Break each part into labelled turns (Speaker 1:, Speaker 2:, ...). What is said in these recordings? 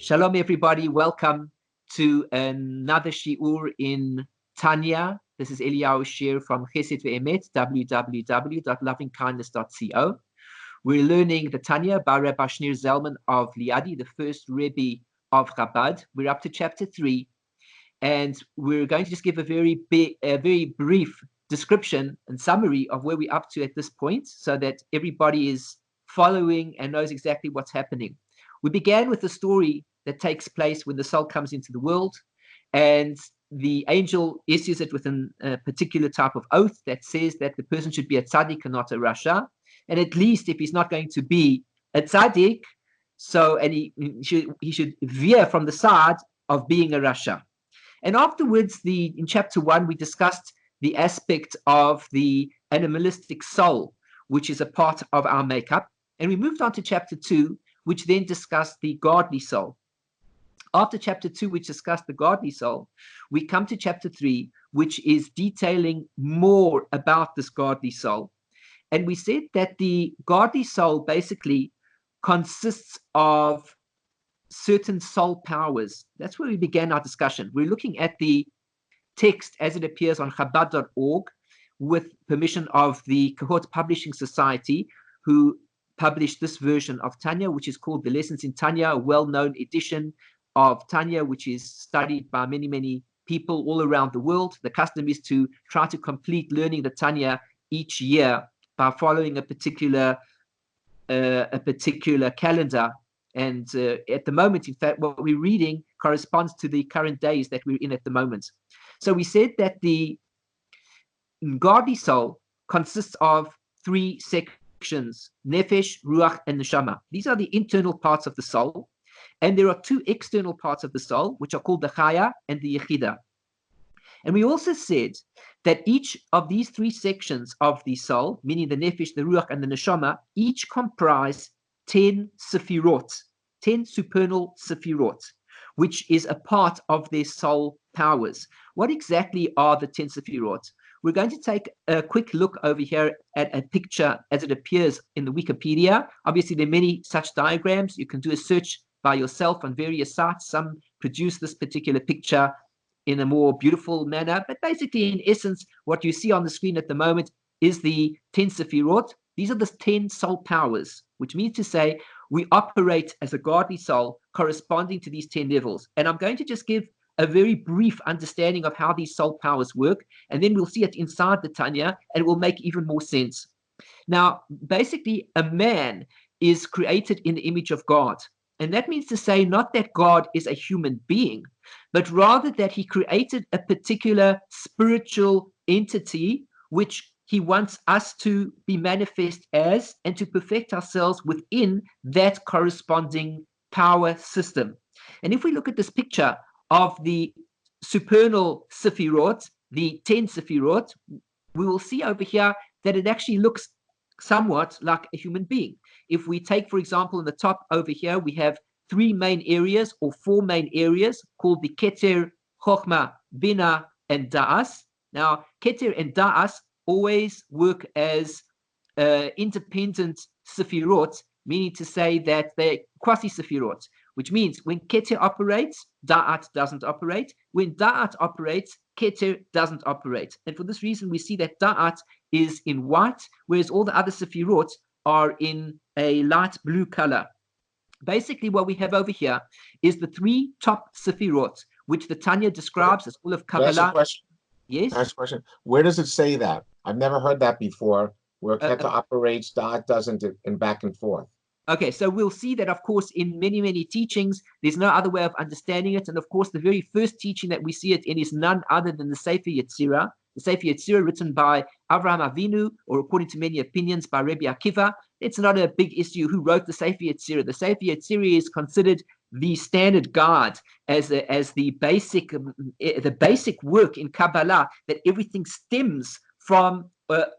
Speaker 1: Shalom, everybody. Welcome to another Shiur in Tanya. This is Eliyahu Shear from Chesed Ve'emet, www.lovingkindness.co. We're learning the Tanya by Rabbi Shneur Zalman of Liadi, the first Rebbe of Chabad. We're up to chapter 3, and we're going to just give a very brief description and summary of where we're up to at this point so that everybody is following and knows exactly what's happening. We began with the story that takes place when the soul comes into the world, and the angel issues it with a particular type of oath that says that the person should be a Tzadik and not a Rasha. And at least if he's not going to be a Tzadik, and he should veer from the side of being a Rasha. And afterwards, in chapter 1, we discussed the aspect of the animalistic soul, which is a part of our makeup. And we moved on to chapter 2, which then discussed the godly soul. After chapter 2, which discussed the godly soul, we come to chapter 3, which is detailing more about this godly soul. And we said that the godly soul basically consists of certain soul powers. That's where we began our discussion. We're looking at the text as it appears on Chabad.org with permission of the Cohort Publishing Society, who published this version of Tanya, which is called The Lessons in Tanya, a well-known edition of Tanya, which is studied by many, many people all around the world. The custom is to try to complete learning the Tanya each year by following a particular calendar. And at the moment, in fact, what we're reading corresponds to the current days that we're in at the moment. So we said that the godly soul consists of 3 sections: nefesh, ruach, and neshama. These are the internal parts of the soul. And there are 2 external parts of the soul, which are called the chaya and the yechida. And we also said that each of these 3 sections of the soul, meaning the nefesh, the ruach, and the neshama, each comprise 10 sefirot, 10 supernal sefirot, which is a part of their soul powers. What exactly are the 10 sefirot? We're going to take a quick look over here at a picture as it appears in the Wikipedia. Obviously, there are many such diagrams. You can do a search by yourself on various sites. Some produce this particular picture in a more beautiful manner. But basically, in essence, what you see on the screen at the moment is the 10 Sefirot. These are the 10 soul powers, which means to say we operate as a godly soul corresponding to these 10 levels. And I'm going to just give a very brief understanding of how these soul powers work, and then we'll see it inside the Tanya, and it will make even more sense. Now, basically, a man is created in the image of God. And that means to say not that God is a human being, but rather that he created a particular spiritual entity which he wants us to be manifest as and to perfect ourselves within that corresponding power system. And if we look at this picture of the supernal Sefirot, the 10 Sefirot, we will see over here that it actually looks somewhat like a human being. If we take, for example, in the top over here, we have 3 main areas or 4 main areas called the Keter, Chokhmah, Bina, and Da'as. Now, Keter and Da'as always work as independent Sefirot, meaning to say that they're quasi-Sefirot, which means when Keter operates, Da'at doesn't operate. When Da'at operates, Keter doesn't operate. And for this reason, we see that Da'at is in white, whereas all the other Sefirot are in a light blue color. Basically, what we have over here is the 3 top Sefirot, which the Tanya describes as full of Kabbalah. Yes?
Speaker 2: Next question. Where does it say that? I've never heard that before, where Keter operates, Da'at doesn't, and back and forth.
Speaker 1: Okay, so we'll see that, of course, in many, many teachings, there's no other way of understanding it. And of course, the very first teaching that we see it in is none other than the Sefer Yetzirah. The Sefer Yetzirah, written by Avraham Avinu, or according to many opinions, by Rabbi Akiva. It's not a big issue who wrote the Sefer Yetzirah. The Sefer Yetzirah is considered the standard guide as the basic work in Kabbalah, that everything stems from.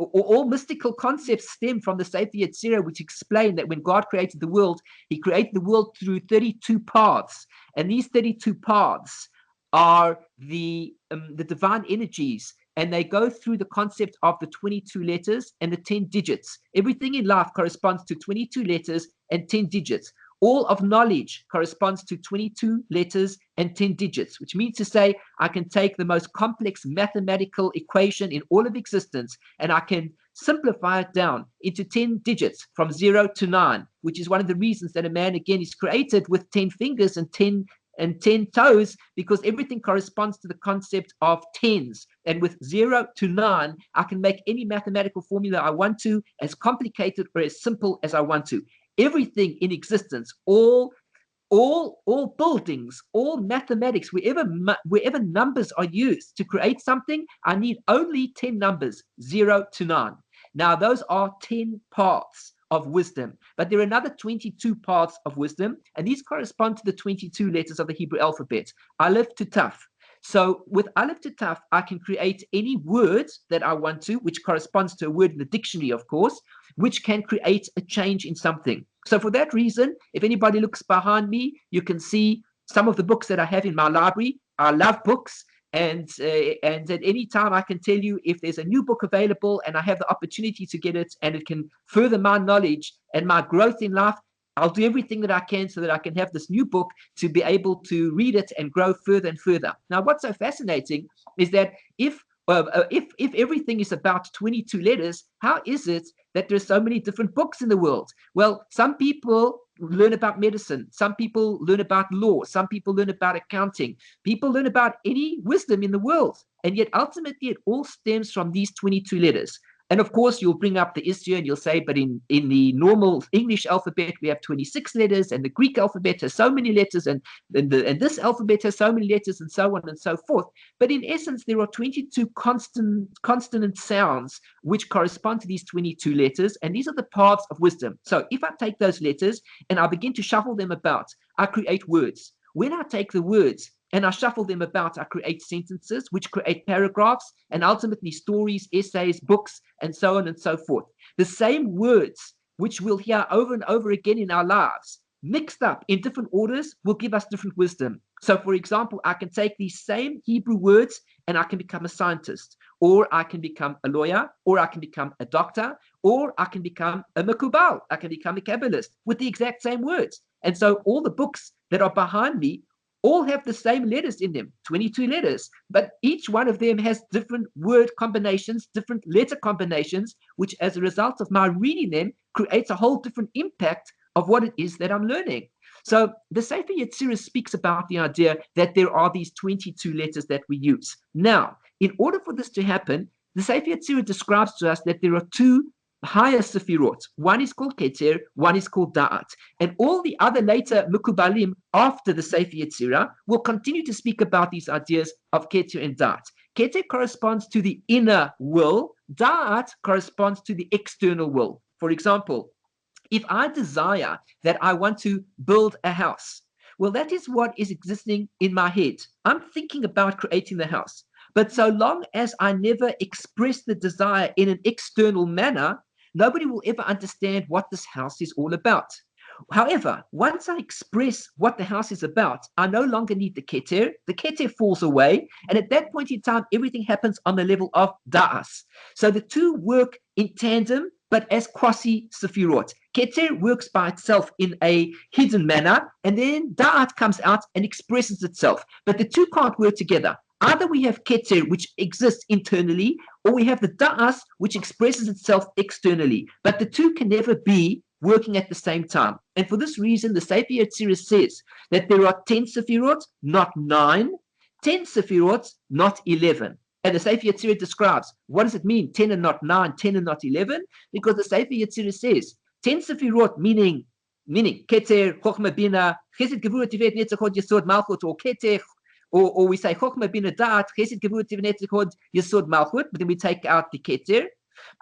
Speaker 1: All mystical concepts stem from the Sefer Yetzirah, which explain that when God created the world, he created the world through 32 paths. And these 32 paths are the divine energies, and they go through the concept of the 22 letters and the 10 digits. Everything in life corresponds to 22 letters and 10 digits. All of knowledge corresponds to 22 letters and 10 digits, which means to say I can take the most complex mathematical equation in all of existence and I can simplify it down into 10 digits from 0 to 9, which is one of the reasons that a man, again, is created with 10 fingers and 10 toes, because everything corresponds to the concept of tens. And with 0 to 9, I can make any mathematical formula I want to, as complicated or as simple as I want to. Everything in existence, all buildings, all mathematics, wherever numbers are used to create something, I need only 10 numbers, 0 to 9. Now, those are 10 paths of wisdom, but there are another 22 paths of wisdom, and these correspond to the 22 letters of the Hebrew alphabet, Aleph to Taf. So with Aleph to Taf, I can create any words that I want to, which corresponds to a word in the dictionary, of course, which can create a change in something. So for that reason, if anybody looks behind me, you can see some of the books that I have in my library. I love books, and at any time I can tell you if there's a new book available and I have the opportunity to get it and it can further my knowledge and my growth in life, I'll do everything that I can so that I can have this new book to be able to read it and grow further and further. Now, what's so fascinating is that if everything is about 22 letters, how is it that there's so many different books in the world? Well, some people learn about medicine, some people learn about law, some people learn about accounting, people learn about any wisdom in the world, and yet ultimately it all stems from these 22 letters. And of course, you'll bring up the issue and you'll say, but in the normal English alphabet, we have 26 letters, and the Greek alphabet has so many letters, and this alphabet has so many letters, and so on and so forth. But in essence, there are 22 consonant sounds which correspond to these 22 letters, and these are the paths of wisdom. So if I take those letters and I begin to shuffle them about, I create words. When I take the words and I shuffle them about, I create sentences, which create paragraphs, and ultimately stories, essays, books, and so on and so forth. The same words, which we'll hear over and over again in our lives, mixed up in different orders, will give us different wisdom. So, for example, I can take these same Hebrew words and I can become a scientist, or I can become a lawyer, or I can become a doctor, or I can become a makubal, I can become a Kabbalist with the exact same words. And so all the books that are behind me all have the same letters in them, 22 letters, but each one of them has different word combinations, different letter combinations, which as a result of my reading them creates a whole different impact of what it is that I'm learning. So the Sefer Yetzirah speaks about the idea that there are these 22 letters that we use. Now, in order for this to happen, the Sefer Yetzirah describes to us that there are two higher Sefirot. One is called Keter, one is called Da'at. And all the other later Mukubalim after the Sefer Yetzirah will continue to speak about these ideas of Keter and Da'at. Keter corresponds to the inner will. Da'at corresponds to the external will. For example, if I desire that I want to build a house, well, that is what is existing in my head. I'm thinking about creating the house. But so long as I never express the desire in an external manner, nobody will ever understand what this house is all about. However, once I express what the house is about, I no longer need the keter. The keter falls away, and at that point in time, everything happens on the level of da'as. So the two work in tandem, but as quasi-sefirot. Keter works by itself in a hidden manner, and then da'at comes out and expresses itself. But the two can't work together. Either we have keter, which exists internally, or we have the da'as, which expresses itself externally. But the two can never be working at the same time. And for this reason, the Sefer Yetzirah says that there are 10 Sefirot, not 9, 10 Sefirot, not 11. And the Sefer Yetzirah describes, what does it mean, 10 and not 9, 10 and not 11? Because the Sefer Yetzirah says, 10 Sefirot, meaning Keter, Chochmah, Bina, Chesed, Gevurah, Tivet, Netzach, Hod, Yesod, Malchut, or Keter, or we say Chochmah, Bina, Da'at, Chesed, Gevurah, Tivet, Netzach, Hod, Yesod, Malchut, but then we take out the Keter.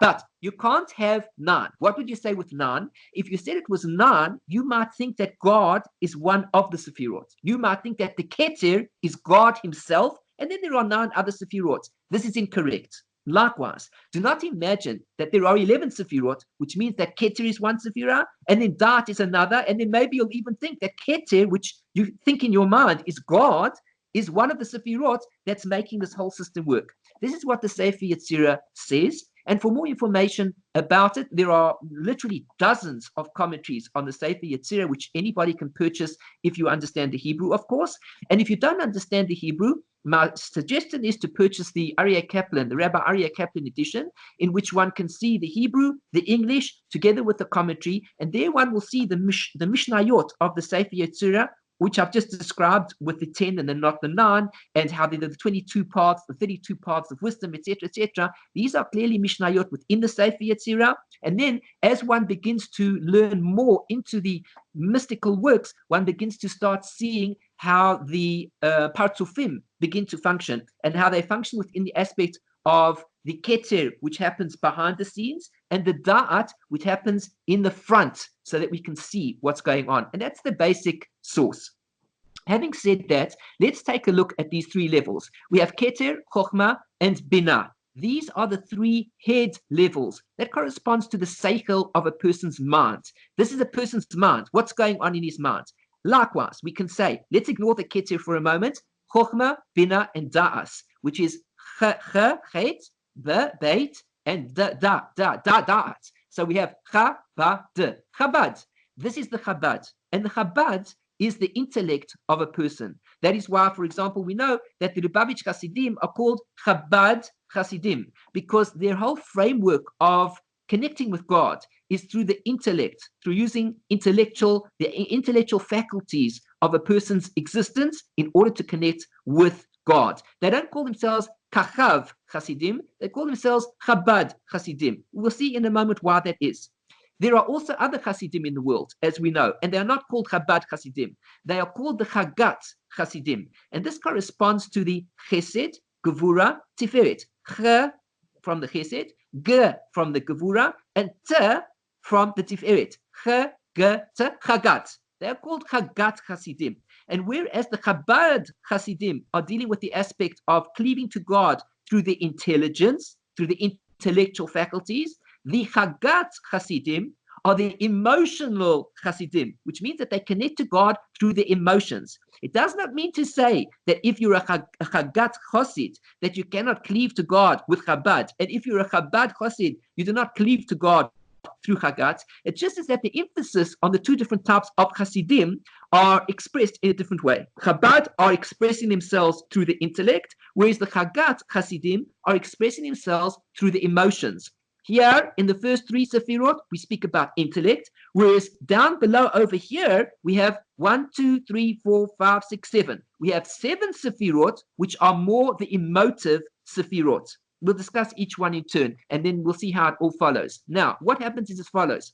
Speaker 1: But you can't have 9. What would you say with 9? If you said it was 9, you might think that God is one of the Sefirot. You might think that the Keter is God himself, and then there are 9 other Sefirot. This is incorrect. Likewise, do not imagine that there are 11 Sefirot, which means that Keter is one Sefirah, and then Da'at is another, and then maybe you'll even think that Keter, which you think in your mind is God, is one of the Sefirot that's making this whole system work. This is what the Sefer Yetzirah says, And for more information about it, there are literally dozens of commentaries on the Sefer Yetzirah, which anybody can purchase if you understand the Hebrew, of course. And if you don't understand the Hebrew, my suggestion is to purchase the Aryeh Kaplan, the Rabbi Aryeh Kaplan edition, in which one can see the Hebrew, the English, together with the commentary, and there one will see the Mishnayot of the Sefer Yetzirah, which I've just described with the 10 and then not the 9, and how they're the 22 parts, the 32 parts of wisdom, etc., etc. These are clearly Mishnayot within the Sefer Yetzirah. And then as one begins to learn more into the mystical works, one begins to start seeing how the Partzufim begin to function, and how they function within the aspect of the Keter, which happens behind the scenes, and the Da'at, which happens in the front, so that we can see what's going on. And that's the basic source. Having said that, let's take a look at these three levels. We have Keter, Chokhmah, and Binah. These are the three head levels that corresponds to the seichel of a person's mind. This is a person's mind. What's going on in his mind? Likewise, we can say, let's ignore the Keter for a moment, Chokhmah, Binah, and Da'as, which is Chet, the Beit, and Da'at. So we have Chabad. Chabad. This is the Chabad. And the Chabad is the intellect of a person. That is why, for example, we know that the Lubavitch Hasidim are called Chabad Hasidim, because their whole framework of connecting with God is through the intellect, through using the intellectual faculties of a person's existence in order to connect with God. They don't call themselves Kachav Hasidim, they call themselves Chabad Hasidim. We'll see in a moment why that is. There are also other Hasidim in the world, as we know, and they are not called Chabad Hasidim. They are called the Chagat Hasidim. And this corresponds to the Chesed, Gevura, Tiferet. Ch from the Chesed, G from the Gevura, and T from the Tiferet. Ch, G, T, Chagat. They are called Chagat Hasidim. And whereas the Chabad Hasidim are dealing with the aspect of cleaving to God through the intelligence, through the intellectual faculties, the Chagat Hasidim are the emotional Hasidim, which means that they connect to God through the emotions. It does not mean to say that if you're a Chagat Chosid, that you cannot cleave to God with Chabad. And if you're a Chabad Chosid, you do not cleave to God through Chagat. It just is that the emphasis on the two different types of Hasidim are expressed in a different way. Chabad are expressing themselves through the intellect, whereas the Chagat Hasidim are expressing themselves through the emotions. Here, in the first three Sefirot, we speak about intellect, whereas down below over here, we have 1, 2, 3, 4, 5, 6, 7. We have 7 Sefirot, which are more the emotive Sefirot. We'll discuss each one in turn, and then we'll see how it all follows. Now, what happens is as follows.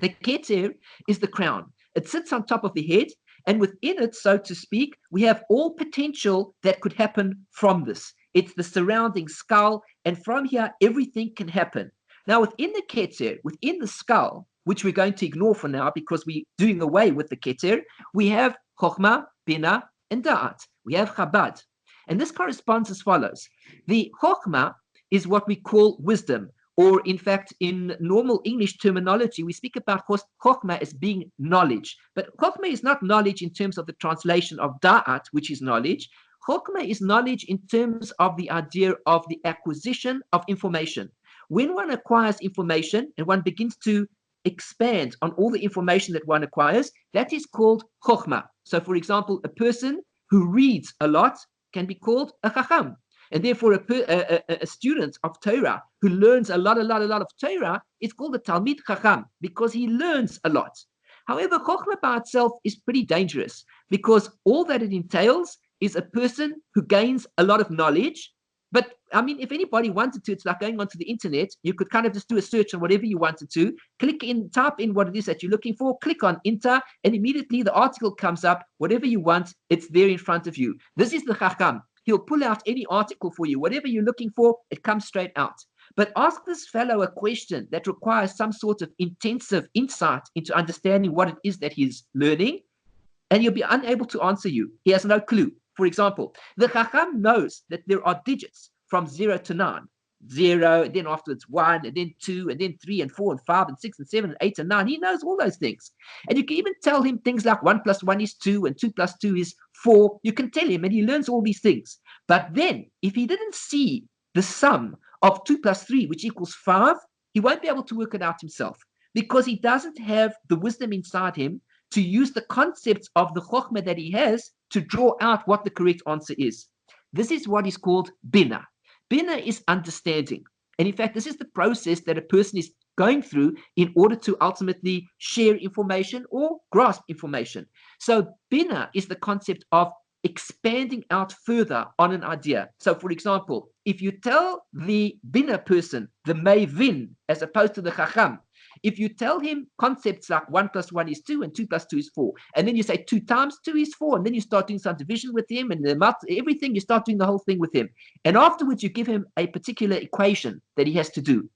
Speaker 1: The Keter is the crown. It sits on top of the head, and within it, so to speak, we have all potential that could happen from this. It's the surrounding skull, and from here, everything can happen. Now, within the Keter, within the skull, which we're going to ignore for now because we're doing away with the Keter, we have Chokhmah, Binah, and Da'at. We have Chabad. And this corresponds as follows. The Chokhmah is what we call wisdom, or in fact, in normal English terminology, we speak about Chokhmah as being knowledge. But Chokhmah is not knowledge in terms of the translation of Da'at, which is knowledge. Chokhmah is knowledge in terms of the idea of the acquisition of information. When one acquires information and one begins to expand on all the information that one acquires, that is called Chokhmah. So, for example, a person who reads a lot can be called a Chacham. And therefore, a student of Torah who learns a lot of Torah is called a Talmid Chacham because he learns a lot. However, Chokhmah by itself is pretty dangerous because all that it entails is a person who gains a lot of knowledge. But I mean, if anybody wanted to, it's like going onto the internet. You could kind of just do a search on whatever you wanted to, type in what it is that you're looking for, click on enter, and immediately the article comes up. Whatever you want, it's there in front of you. This is the Chacham. He'll pull out any article for you. Whatever you're looking for, it comes straight out. But ask this fellow a question that requires some sort of intensive insight into understanding what it is that he's learning, and he'll be unable to answer you. He has no clue. For example, the Chacham knows that there are digits from 0 to 9. 0, and then afterwards 1, and then 2, and then 3, and 4, and 5, and 6, and 7, and 8, and 9. He knows all those things. And you can even tell him things like 1 plus 1 is 2, and 2 plus 2 is 4. You can tell him, and he learns all these things. But then, if he didn't see the sum of 2 plus 3, which equals 5, he won't be able to work it out himself because he doesn't have the wisdom inside him to use the concepts of the chokhmah that he has to draw out what the correct answer is. This is what is called bina. Bina is understanding. And in fact, this is the process that a person is going through in order to ultimately share information or grasp information. So bina is the concept of expanding out further on an idea. So for example, if you tell the bina person, the mevin, as opposed to the chacham, if you tell him concepts like 1 plus 1 is 2 and 2 plus 2 is 4, and then you say 2 times 2 is 4, and then you start doing some division with him and everything, you start doing the whole thing with him. And afterwards, you give him a particular equation that he has to do.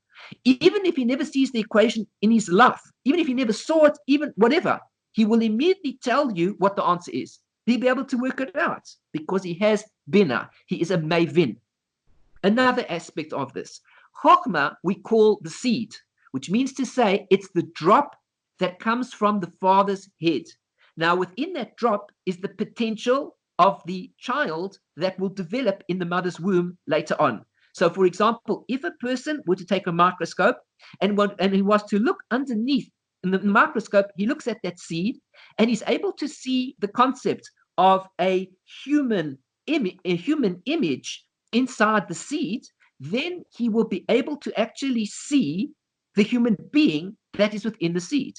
Speaker 1: Even if he never sees the equation in his life, even if he never saw it, even whatever, he will immediately tell you what the answer is. He'll be able to work it out because he has bina. He is a mevin. Another aspect of this, chokhmah, we call the seed, which means to say it's the drop that comes from the father's head. Now, within that drop is the potential of the child that will develop in the mother's womb later on. So, for example, if a person were to take a microscope and he was to look underneath in the microscope, he looks at that seed and he's able to see the concept of a human image inside the seed, then he will be able to actually see the human being that is within the seed.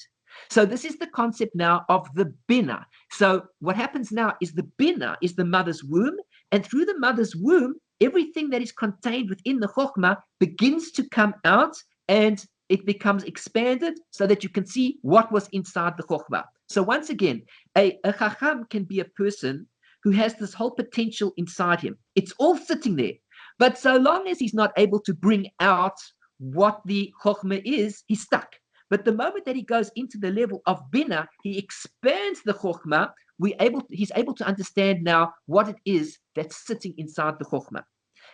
Speaker 1: So this is the concept now of the bina. So what happens now is the bina is the mother's womb, and through the mother's womb, everything that is contained within the chokhmah begins to come out and it becomes expanded so that you can see what was inside the chokhmah. So once again, a chacham can be a person who has this whole potential inside him. It's all sitting there. But so long as he's not able to bring out what the chokhmah is, he's stuck. But the moment that he goes into the level of bina, he expands the chokhmah. He's able to understand now what it is that's sitting inside the chokhmah.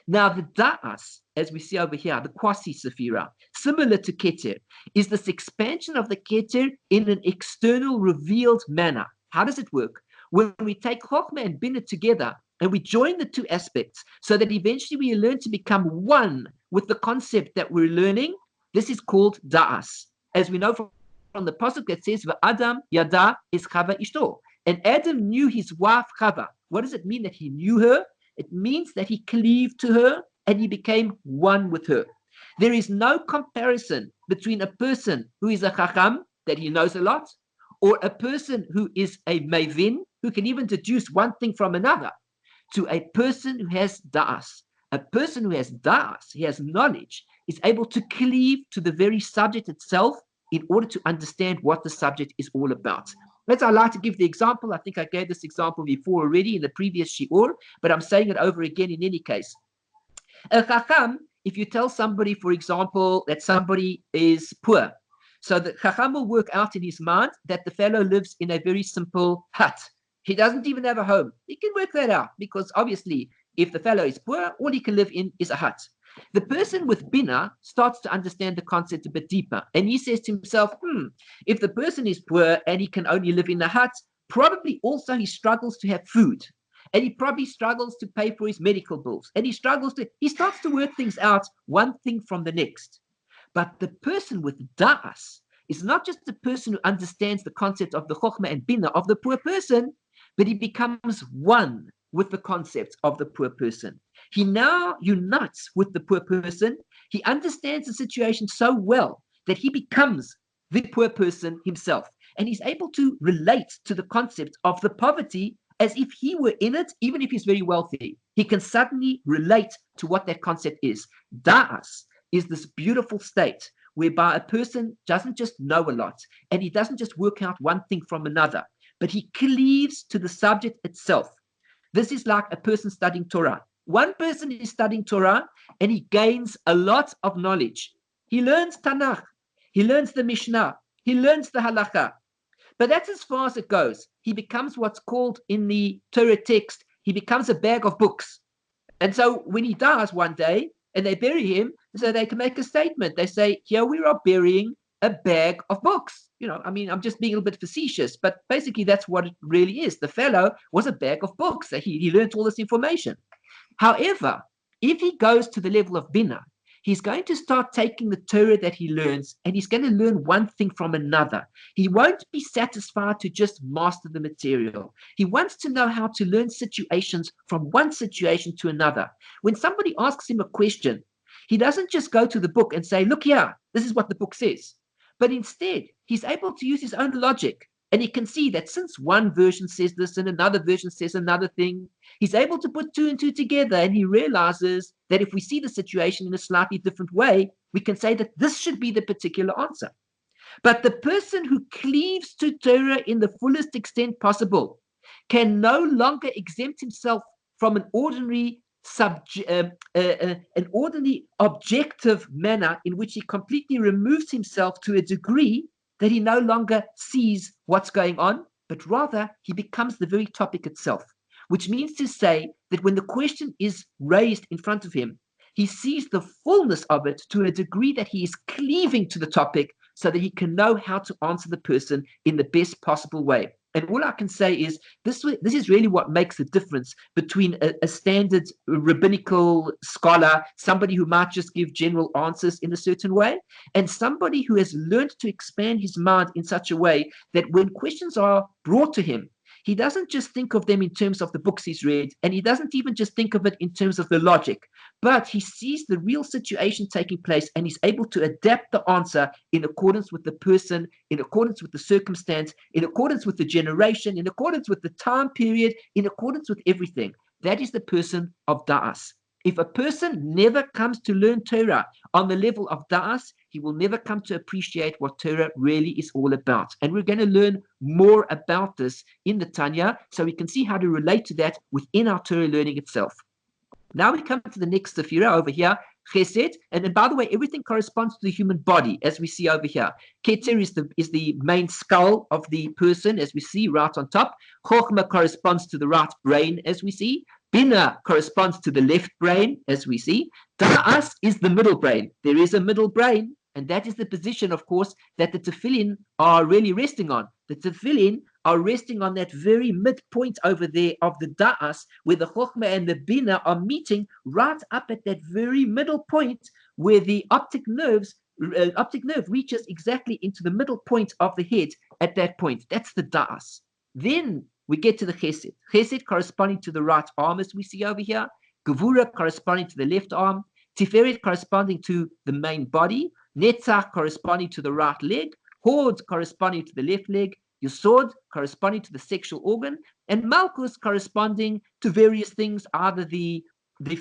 Speaker 1: Now, the da'as, as we see over here, the quasi sefira, similar to keter, is this expansion of the keter in an external revealed manner. How does it work? When we take chokhmah and bina together and we join the two aspects so that eventually we learn to become one with the concept that we're learning, this is called da'as. As we know from the pasuk that says, "Adam yada is Chava ishto," and Adam knew his wife Chava. What does it mean that he knew her? It means that he cleaved to her and he became one with her. There is no comparison between a person who is a chacham, that he knows a lot, or a person who is a mevin, who can even deduce one thing from another, to a person who has da'as. A person who has da'as, he has knowledge, is able to cleave to the very subject itself in order to understand what the subject is all about. I like to give the example. I think I gave this example before already in the previous shiur, but I'm saying it over again in any case. A chacham, if you tell somebody, for example, that somebody is poor, so the chacham will work out in his mind that the fellow lives in a very simple hut. He doesn't even have a home. He can work that out because obviously if the fellow is poor, all he can live in is a hut. The person with bina starts to understand the concept a bit deeper. And he says to himself, if the person is poor and he can only live in a hut, probably also he struggles to have food. And he probably struggles to pay for his medical bills. And he starts to work things out, one thing from the next. But the person with da'as is not just the person who understands the concept of the chokhmah and bina of the poor person, but he becomes one with the concept of the poor person. He now unites with the poor person. He understands the situation so well that he becomes the poor person himself. And he's able to relate to the concept of the poverty as if he were in it, even if he's very wealthy. He can suddenly relate to what that concept is. Da'as is this beautiful state whereby a person doesn't just know a lot and he doesn't just work out one thing from another, but he cleaves to the subject itself. This is like a person studying Torah. One person is studying Torah and he gains a lot of knowledge. He learns Tanakh, he learns the Mishnah, he learns the Halakha. But that's as far as it goes. He becomes what's called in the Torah text, he becomes a bag of books. And so when he dies one day and they bury him, so they can make a statement. They say, here we are burying a bag of books. I'm just being a little bit facetious, but basically that's what it really is. The fellow was a bag of books. He learned all this information. However, if he goes to the level of bina, he's going to start taking the Torah that he learns, and he's going to learn one thing from another. He won't be satisfied to just master the material. He wants to know how to learn situations from one situation to another. When somebody asks him a question, he doesn't just go to the book and say, look here, this is what the book says. But instead, he's able to use his own logic. And he can see that since one version says this and another version says another thing, he's able to put two and two together, and he realizes that if we see the situation in a slightly different way, we can say that this should be the particular answer. But the person who cleaves to Torah in the fullest extent possible can no longer exempt himself from an ordinary objective manner in which he completely removes himself to a degree that he no longer sees what's going on, but rather he becomes the very topic itself, which means to say that when the question is raised in front of him, he sees the fullness of it to a degree that he is cleaving to the topic so that he can know how to answer the person in the best possible way. And all I can say is this is really what makes the difference between a standard rabbinical scholar, somebody who might just give general answers in a certain way, and somebody who has learned to expand his mind in such a way that when questions are brought to him, he doesn't just think of them in terms of the books he's read, and he doesn't even just think of it in terms of the logic, but he sees the real situation taking place, and he's able to adapt the answer in accordance with the person, in accordance with the circumstance, in accordance with the generation, in accordance with the time period, in accordance with everything. That is the person of Da'as. If a person never comes to learn Torah on the level of Da'as, he will never come to appreciate what Torah really is all about. And we're going to learn more about this in the Tanya, so we can see how to relate to that within our Torah learning itself. Now we come to the next Sefirah over here, Chesed, and then by the way, everything corresponds to the human body, as we see over here. Keter is the main skull of the person, as we see right on top. Chochmah corresponds to the right brain, as we see. Bina corresponds to the left brain, as we see. Da'as is the middle brain. There is a middle brain, and that is the position, of course, that the tefillin are really resting on. The tefillin are resting on that very midpoint over there of the da'as, where the chokhmah and the bina are meeting right up at that very middle point where the optic nerve reaches exactly into the middle point of the head at that point. That's the da'as. Then we get to the chesed. Chesed corresponding to the right arm, as we see over here. Gevura corresponding to the left arm. Tiferet corresponding to the main body. Netzach corresponding to the right leg. Hod corresponding to the left leg. Yesod corresponding to the sexual organ. And Malchus corresponding to various things, either the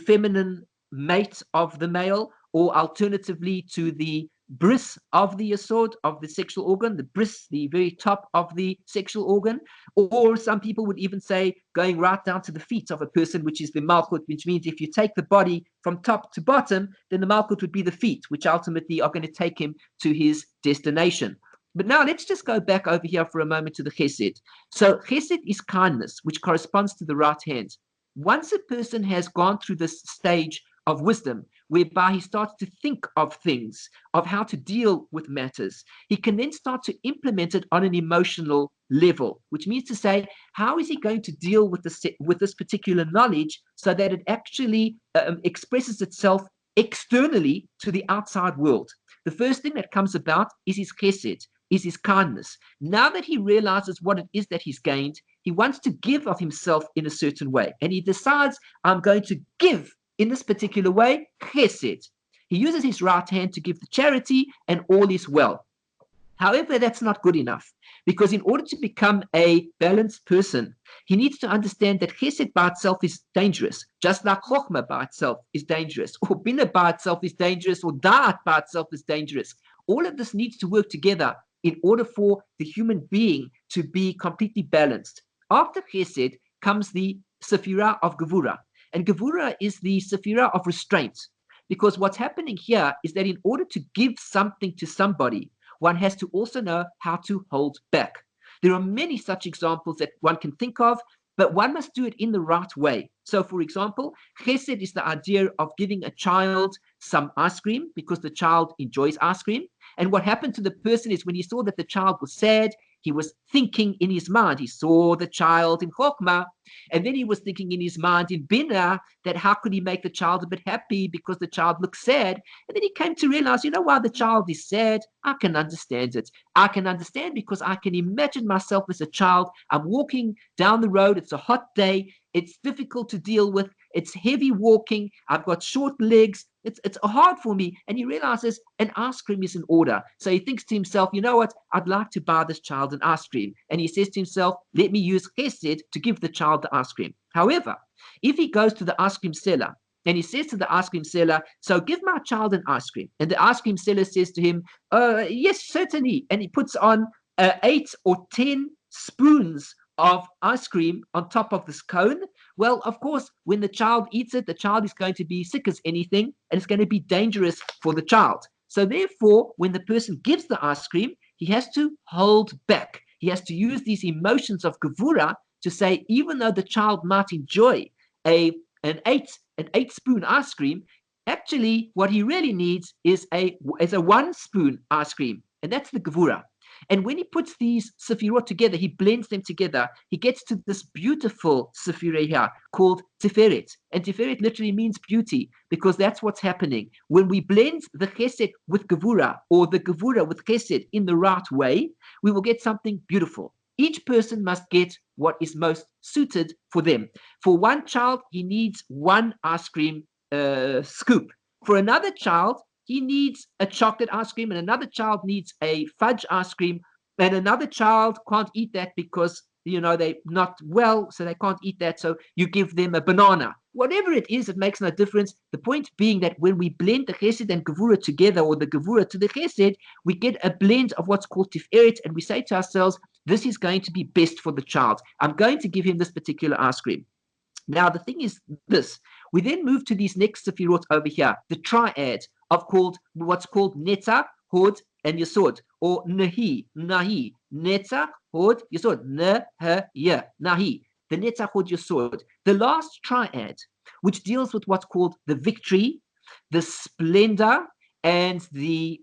Speaker 1: feminine mate of the male, or alternatively to the bris of the yesod, of the sexual organ, the bris, the very top of the sexual organ, or some people would even say going right down to the feet of a person, which is the malchut, which means if you take the body from top to bottom, then the malchut would be the feet, which ultimately are going to take him to his destination. But now let's just go back over here for a moment to the chesed. So chesed is kindness, which corresponds to the right hand. Once a person has gone through this stage of wisdom, whereby he starts to think of things, of how to deal with matters, he can then start to implement it on an emotional level, which means to say, how is he going to deal with this particular knowledge so that it actually expresses itself externally to the outside world? The first thing that comes about is his chesed, is his kindness. Now that he realizes what it is that he's gained, he wants to give of himself in a certain way. And he decides, I'm going to give in this particular way, chesed. He uses his right hand to give the charity, and all is well. However, that's not good enough, because in order to become a balanced person, he needs to understand that chesed by itself is dangerous, just like chokhmah by itself is dangerous, or bina by itself is dangerous, or da'at by itself is dangerous. All of this needs to work together in order for the human being to be completely balanced. After chesed comes the sefirah of gevura. And gevura is the sefirah of restraint, because what's happening here is that in order to give something to somebody, one has to also know how to hold back. There are many such examples that one can think of, but one must do it in the right way. So, for example, chesed is the idea of giving a child some ice cream because the child enjoys ice cream. And what happened to the person is when he saw that the child was sad, He was thinking in his mind. He saw the child in Chokmah, and then he was thinking in his mind in Binah that how could he make the child a bit happy because the child looks sad. And then he came to realize, you know why the child is sad? I can understand it. I can understand because I can imagine myself as a child. I'm walking down the road. It's a hot day. It's difficult to deal with. It's heavy walking. I've got short legs. It's hard for me. And he realizes an ice cream is in order. So he thinks to himself, you know what? I'd like to buy this child an ice cream. And he says to himself, let me use chesed to give the child the ice cream. However, if he goes to the ice cream seller and he says to the ice cream seller, so give my child an ice cream. And the ice cream seller says to him, yes, certainly. And he puts on 8 or 10 spoons of ice cream on top of this cone. Well, of course, when the child eats it, the child is going to be sick as anything, and it's going to be dangerous for the child. So therefore, when the person gives the ice cream, he has to hold back. He has to use these emotions of gevura to say, even though the child might enjoy an 8 spoon ice cream, actually what he really needs is a 1 spoon ice cream, and that's the gevura. And when he puts these Sefirot together, he blends them together, he gets to this beautiful Sefirah here called Tiferet. And Tiferet literally means beauty, because that's what's happening. When we blend the Chesed with Gevura, or the Gevura with Chesed in the right way, we will get something beautiful. Each person must get what is most suited for them. For one child, he needs 1 ice cream scoop. For another child, he needs a chocolate ice cream, and another child needs a fudge ice cream, and another child can't eat that because, they're not well, so they can't eat that, so you give them a banana. Whatever it is, it makes no difference. The point being that when we blend the chesed and gevura together, or the gevura to the chesed, we get a blend of what's called tiferet, and we say to ourselves, this is going to be best for the child. I'm going to give him this particular ice cream. Now, the thing is this. We then move to these next sefirot over here, the triad of what's called Netzach, Hod, and Yesod, or Nahi, Netzach, Hod, Yesod, Nahi, the Netzach, Hod, Yesod. The last triad, which deals with what's called the victory, the splendor, and the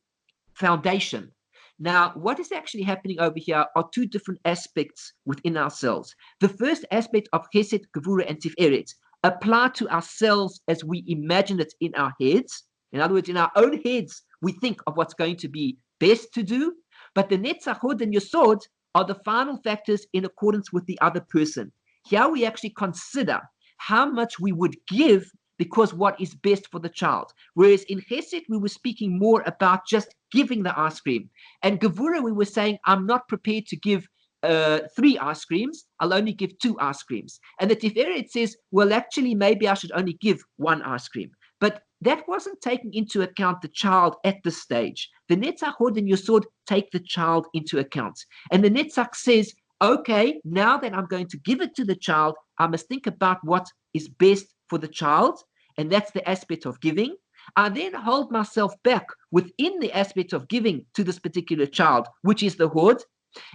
Speaker 1: foundation. Now, what is actually happening over here are 2 different aspects within ourselves. The first aspect of Chesed, Gevura, and Tiferet apply to ourselves as we imagine it in our heads. In other words, in our own heads, we think of what's going to be best to do. But the Netzach, Hod, and Yesod are the final factors in accordance with the other person. Here we actually consider how much we would give because what is best for the child. Whereas in Chesed, we were speaking more about just giving the ice cream. And Gevura, we were saying, I'm not prepared to give 3 ice creams. I'll only give 2 ice creams. And the Tiferet says, well, actually, maybe I should only give 1 ice cream. But that wasn't taking into account the child at this stage. The Netzach, Hod, and Yesod take the child into account. And the Netzach says, okay, now that I'm going to give it to the child, I must think about what is best for the child. And that's the aspect of giving. I then hold myself back within the aspect of giving to this particular child, which is the Hod.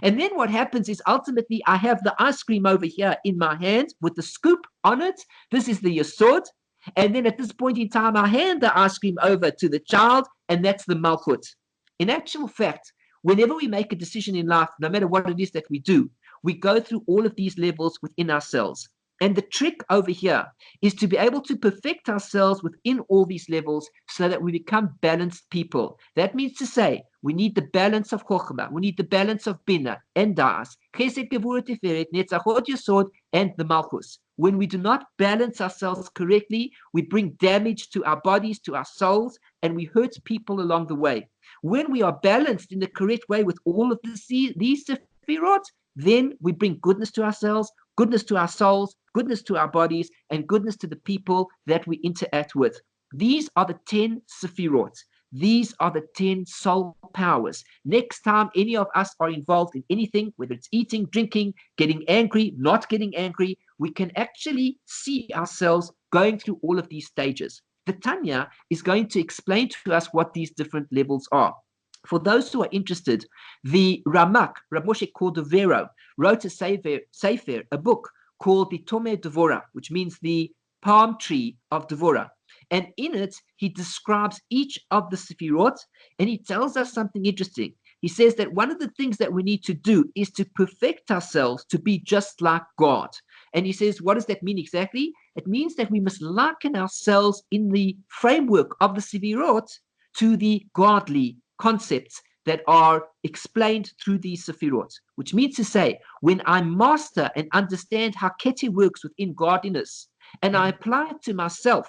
Speaker 1: And then what happens is ultimately I have the ice cream over here in my hand with the scoop on it. This is the Yesod. And then at this point in time, I hand the ice cream over to the child, and that's the Malchut. In actual fact, whenever we make a decision in life, no matter what it is that we do, we go through all of these levels within ourselves. And the trick over here is to be able to perfect ourselves within all these levels so that we become balanced people. That means to say, we need the balance of Chokhmah, we need the balance of Binah and Das, Chesed, Gevura, Tiferet, Netzach, Hod, Yesod, and the Malchus. When we do not balance ourselves correctly, we bring damage to our bodies, to our souls, and we hurt people along the way. When we are balanced in the correct way with all of these Sefirot, then we bring goodness to ourselves, goodness to our souls, goodness to our bodies, and goodness to the people that we interact with. These are the 10 Sefirot. These are the 10 soul powers. Next time any of us are involved in anything, whether it's eating, drinking, getting angry, not getting angry, we can actually see ourselves going through all of these stages. The Tanya is going to explain to us what these different levels are. For those who are interested, the Ramak, Rav Moshe Cordovero, wrote a sefer, a book called the Tome Devora, which means the palm tree of Devora. And in it, he describes each of the Sefirot, and he tells us something interesting. he says that one of the things that we need to do is to perfect ourselves to be just like God. And he says, what does that mean exactly? It means that we must liken ourselves in the framework of the Sefirot to the godly concepts that are explained through these Sefirot, which means to say, when I master and understand how Keter works within godliness, and I apply it to myself,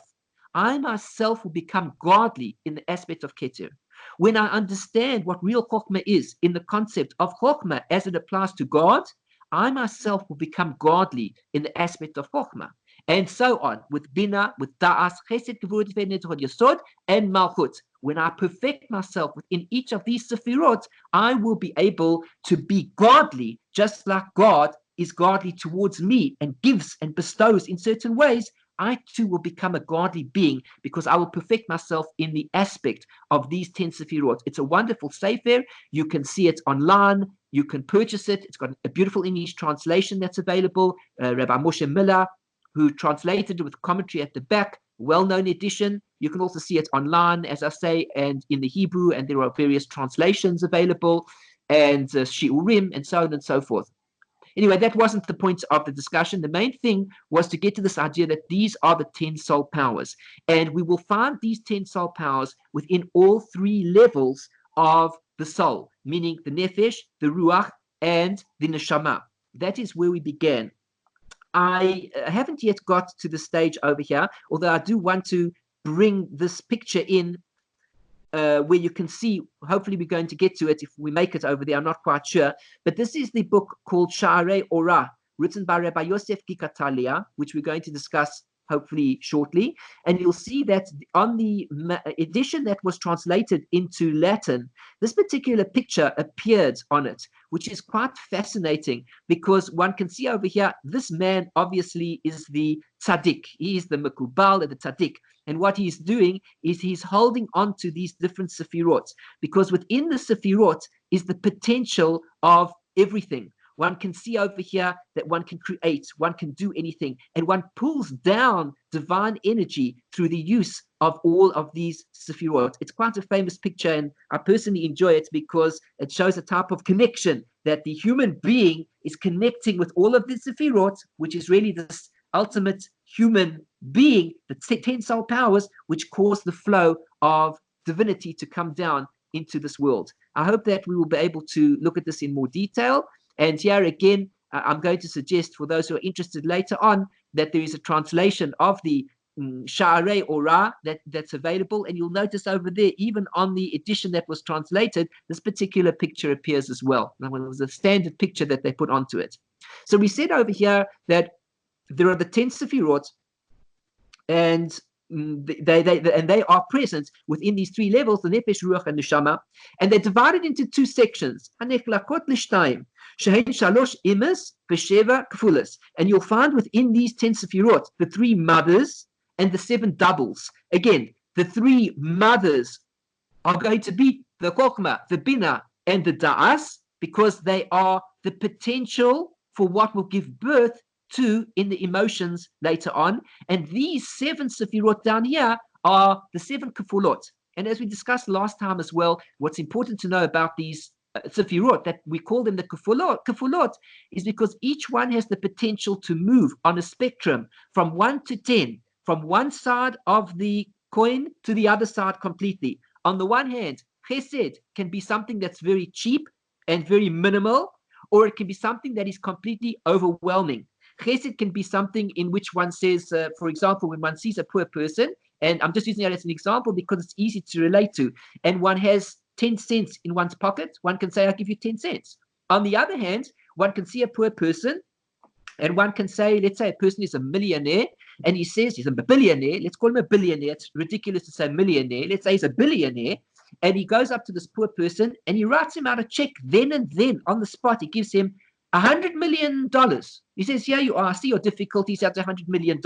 Speaker 1: I myself will become godly in the aspect of Keter. When I understand what real Chokhmah is in the concept of Chokhmah as it applies to God, I myself will become godly in the aspect of Chokhmah. And so on, with Bina, with Da'as, Chesed, Gevurah, Tiferet, Yesod, and Malchut. When I perfect myself within each of these Sefirot, I will be able to be godly, just like God is godly towards me and gives and bestows in certain ways. I too will become a godly being because I will perfect myself in the aspect of these 10 Sefirot. It's a wonderful Sefer. You can see it online. You can purchase it. It's got a beautiful English translation that's available. Rabbi Moshe Miller, who translated it with commentary at the back, well-known edition. You can also see it online, as I say, and in the Hebrew, and there are various translations available, and Shiurim, and so on and so forth. Anyway, that wasn't the point of the discussion. The main thing was to get to this idea that these are the 10 soul powers, and we will find these 10 soul powers within all three levels of the soul, meaning the nefesh, the ruach, and the neshama. That is where we began. I haven't yet got to the stage over here, although I do want to bring this picture in where you can see, hopefully we're going to get to it if we make it over there, I'm not quite sure, but this is the book called Sha'arei Orah, written by Rabbi Yosef Gikatalia, which we're going to discuss hopefully shortly, and you'll see that on the edition that was translated into Latin, this particular picture appeared on it, which is quite fascinating because one can see over here, this man obviously is the Tzadik. He is the Mekubal and the Tzadik. And what he's doing is he's holding on to these different Sefirot, because within the Sefirot is the potential of everything. One can see over here that one can create, one can do anything, and one pulls down divine energy through the use of all of these Sefirot. It's quite a famous picture, and I personally enjoy it because it shows a type of connection that the human being is connecting with all of the Sefirot, which is really this ultimate human being, the 10 soul powers, which cause the flow of divinity to come down into this world. I hope that we will be able to look at this in more detail. And here again, I'm going to suggest for those who are interested later on that there is a translation of the Sha'arei Orah that's available. And you'll notice over there, even on the edition that was translated, this particular picture appears as well. Now, it was a standard picture that they put onto it. So we said over here that there are the 10 Sefirot, and they are present within these three levels, the nefesh, ruach, and neshama, and they're divided into two sections. And you'll find within these 10 Sefirot the three mothers and the 7 doubles. Again, the three mothers are going to be the Chokhmah, the Bina, and the Da'as, because they are the potential for what will give birth to in the emotions later on. And these 7 Sefirot down here are the 7 Kefulot. And as we discussed last time as well, what's important to know about these Sefirot, that we call them the Kefulot, is because each one has the potential to move on a spectrum from 1 to 10, from one side of the coin to the other side completely. On the one hand, Chesed can be something that's very cheap and very minimal, or it can be something that is completely overwhelming. Chesed can be something in which one says, for example, when one sees a poor person, and I'm just using that as an example because it's easy to relate to, and one has 10 cents in one's pocket, one can say, I'll give you 10 cents. On the other hand, one can see a poor person, and one can say, let's say a person is a millionaire, and he says he's a billionaire. Let's call him a billionaire. It's ridiculous to say millionaire. Let's say he's a billionaire. And he goes up to this poor person, and he writes him out a check then and then on the spot. He gives him $100 million. He says, here you are. I see your difficulties. That's $100 million.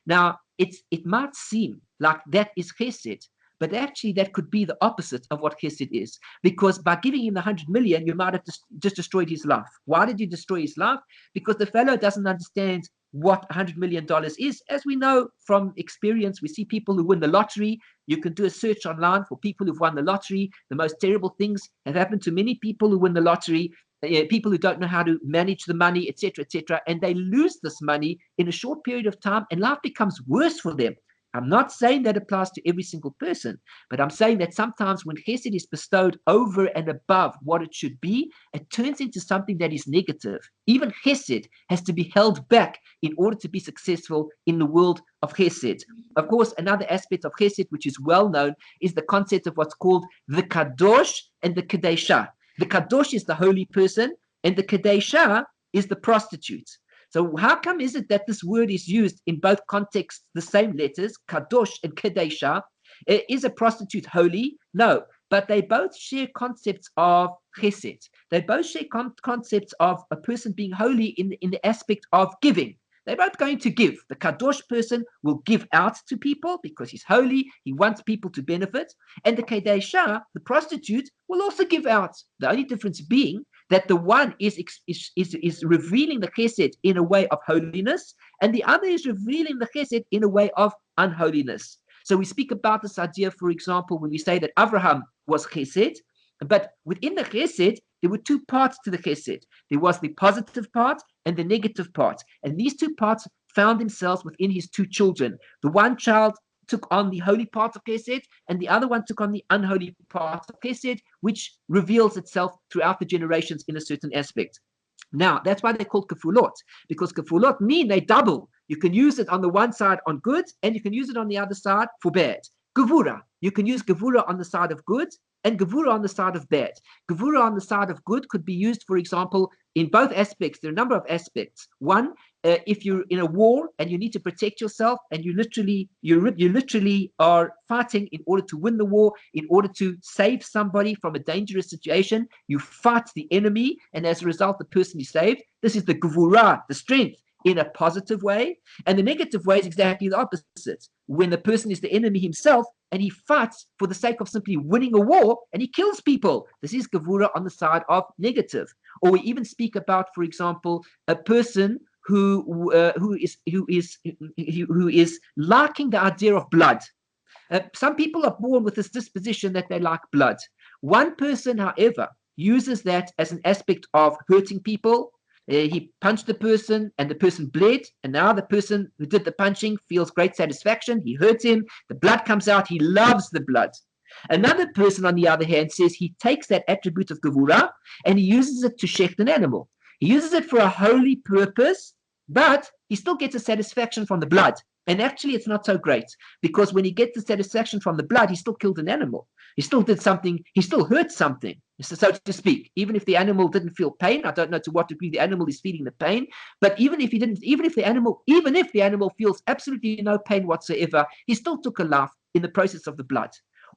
Speaker 1: Now, it might seem like that is chesed, but actually that could be the opposite of what chesed is, because by giving him the 100 million, you might have just destroyed his life. Why did you destroy his life? Because the fellow doesn't understand what $100 million is. As we know from experience, we see people who win the lottery, You can do a search online for people who've won the lottery. The most terrible things have happened to many people who win the lottery, people who don't know how to manage the money, etc., etc., and they lose this money in a short period of time, and life becomes worse for them. I'm not saying that applies to every single person, but I'm saying that sometimes when chesed is bestowed over and above what it should be, it turns into something that is negative. Even chesed has to be held back in order to be successful in the world of chesed. Of course, another aspect of chesed, which is well known, is the concept of what's called the kadosh and the kadesha. The kadosh is the holy person, and the kadesha is the prostitute. So how come is it that this word is used in both contexts, the same letters, kadosh and kadesha? Is a prostitute holy? No, but they both share concepts of chesed. They both share concepts of a person being holy in the aspect of giving. They're both going to give. The kadosh person will give out to people because he's holy. He wants people to benefit. And the kadesha, the prostitute, will also give out. The only difference being that the one is revealing the chesed in a way of holiness, and the other is revealing the chesed in a way of unholiness. So we speak about this idea, for example, when we say that Abraham was chesed, but within the chesed, there were two parts to the chesed. There was the positive part and the negative part. And these two parts found themselves within his two children. The one child took on the holy part of chesed, and the other one took on the unholy part of chesed, which reveals itself throughout the generations in a certain aspect. Now, that's why they're called kafulot, because kafulot mean they double. You can use it on the one side on good, and you can use it on the other side for bad. Gevura, you can use gevura on the side of good and gevura on the side of bad. Gevura on the side of good could be used, for example, in both aspects. There are a number of aspects. One, if you're in a war and you need to protect yourself, and you literally are fighting in order to win the war, in order to save somebody from a dangerous situation, you fight the enemy, and as a result, the person is saved. This is the gevura, the strength, in a positive way. And the negative way is exactly the opposite. When the person is the enemy himself and he fights for the sake of simply winning a war and he kills people, this is gevura on the side of negative. Or we even speak about, for example, a person who is liking the idea of blood. Some people are born with this disposition that they like blood. One person, however, uses that as an aspect of hurting people. He punched the person and the person bled, and now the person who did the punching feels great satisfaction. He hurt him, the blood comes out, he loves the blood. Another person, on the other hand, says he takes that attribute of gevura and he uses it to shecht an animal. He uses it for a holy purpose, but he still gets a satisfaction from the blood. And actually, it's not so great, because when he gets the satisfaction from the blood, he still killed an animal. He still did something, he still hurt something, so to speak. Even if the animal didn't feel pain, I don't know to what degree the animal is feeling the pain, but even if the animal feels absolutely no pain whatsoever, he still took a life in the process of the blood.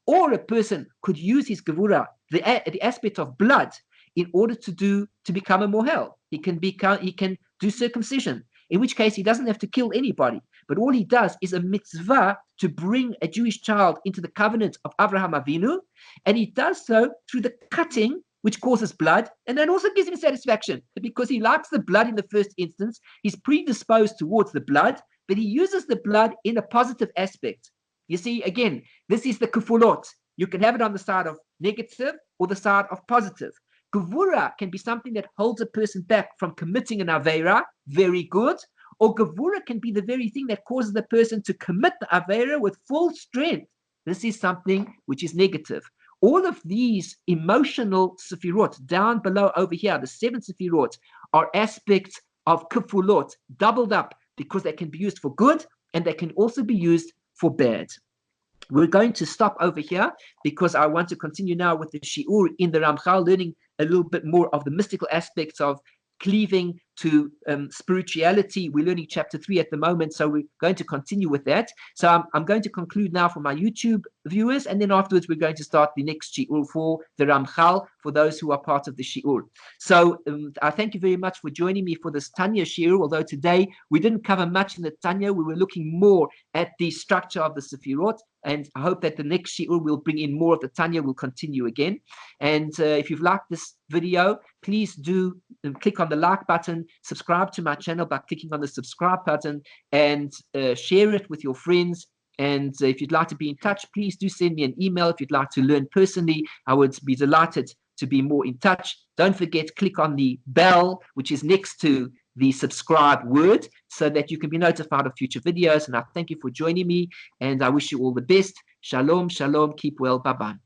Speaker 1: Or a person could use his gevura, the aspect of blood, in order to become a mohel. He can do circumcision, in which case he doesn't have to kill anybody, but all he does is a mitzvah to bring a Jewish child into the covenant of Avraham Avinu, and he does so through the cutting, which causes blood, and that also gives him satisfaction, because he likes the blood in the first instance. He's predisposed towards the blood, but he uses the blood in a positive aspect. You see, again, this is the kufulot. You can have it on the side of negative or the side of positive. Gevura can be something that holds a person back from committing an aveira, very good, or gevura can be the very thing that causes the person to commit the aveira with full strength. This is something which is negative. All of these emotional sefirot down below over here, the 7 sefirot, are aspects of kufulot, doubled up, because they can be used for good and they can also be used for bad. We're going to stop over here because I want to continue now with the Shiur in the Ramchal, learning a little bit more of the mystical aspects of cleaving to spirituality. We're learning chapter 3 at the moment, so we're going to continue with that. So I'm going to conclude now for my YouTube viewers, and then afterwards we're going to start the next Shiur for the Ramchal, for those who are part of the Shiur. So I thank you very much for joining me for this Tanya Shiur, although today we didn't cover much in the Tanya. We were looking more at the structure of the Sefirot, and I hope that the next Shiur will bring in more of the Tanya. We'll continue again. And if you've liked this video, please do click on the like button, subscribe to my channel by clicking on the subscribe button, and share it with your friends. And if you'd like to be in touch, please do send me an email. If you'd like to learn personally, I would be delighted to be more in touch. Don't forget, click on the bell, which is next to the subscribe word, so that you can be notified of future videos. And I thank you for joining me, and I wish you all the best. Shalom, shalom, keep well, bye-bye.